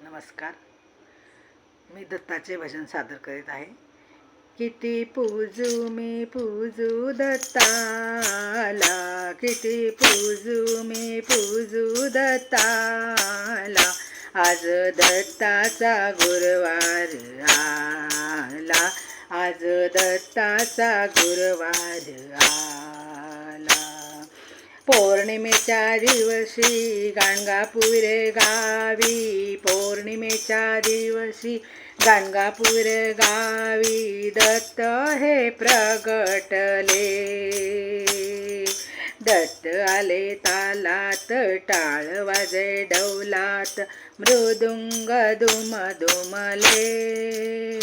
नमस्कार. मी दत्ताचे भजन सादर करीत आहे. किती पूजू मी पूजू दत्ताला, किती पूजू मी पूजू दत्ताला. आज दत्ताचा गुरुवार आला, आज दत्ताचा गुरुवार आला. पौर्णिमेच्या दिवशी गाणगापूर गावी, पौर्णिमेच्या दिवशी गाणगापूर गावी दत्त हे प्रगटले. दत्त आले तालात, टाळ वाजे डौलात, मृदुंग दुम दुमले.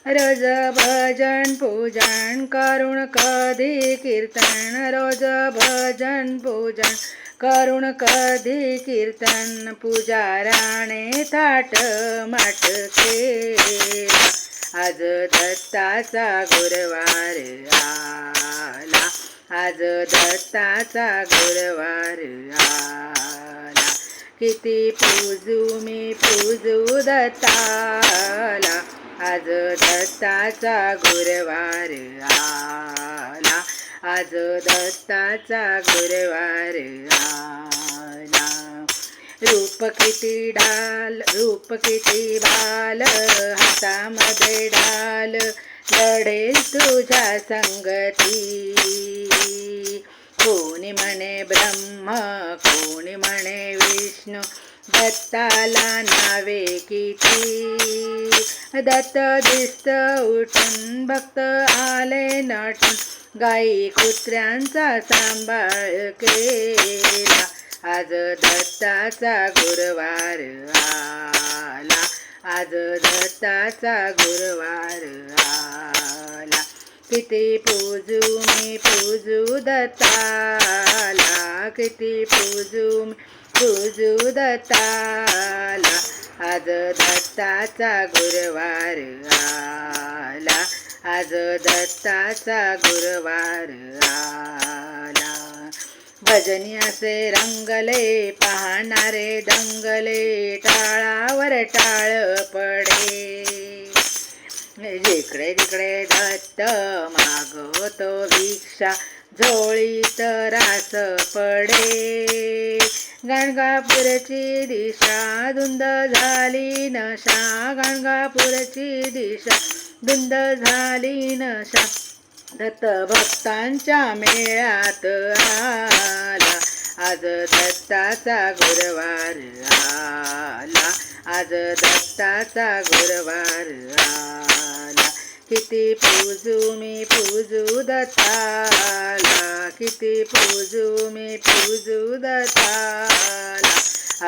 रोज भजन पूजन करुण कधी कीर्तन, रोज भजन पूजन करुण कधी कीर्तन. पुजाराने थाट माट केला, आज दत्ताचा गुरुवार आला, आज दत्ताचा गुरुवार आला. किती पूजू मी पूजू दत्ताला, आज दत्ताचा गुरुवार आला, आज दत्ताचा गुरुवार आला. रूप किती डाल, रूप किती बाल, हातामध्ये डाल, लढेल तुझ्या संगती. कोणी म्हणे ब्रह्म, कोणी म्हणे विष्णू, दत्ताला नावे किती. दत्त दिसत उठून, भक्त आले नटून, गाई कुत्र्यांचा सांभाळ केला. आज दत्ताचा गुरुवार आला, आज दत्ताचा गुरुवार आला. किती पूजू मी पूजू दत्ताला, किती पूजू मी पूजू दत्ताला. आज दत्ताचा गुरुवार आला, आज दत्ताचा गुरुवार आला. भजनी असे रंगले, पाहणारे दंगले, टाळावर टाळ पडे. जिकडे तिकडे दत्त मागवतो भिक्षा, झोळीत रास पडे. गाणगापूरची दिशा धुंद झाली नशा, गाणगापूरची दिशा धुंद झाली नशा. दत्त भक्तांच्या मेळ्यात आला, आज दत्ताचा गुरुवार आला, आज दत्ताचा गुरुवार आला. किती पूजू मी पूजू दत्ताला, किती पूजू मी पूजू दत्ताला.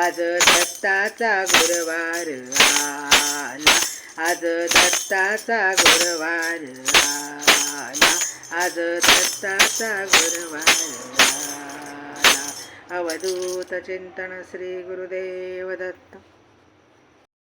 आज दत्ताचा गुरुवार आला, आज दत्ताचा गुरुवार आला, आज दत्ताचा गुरुवार आला. अवधूत चिंतन श्री गुरुदेव दत्त.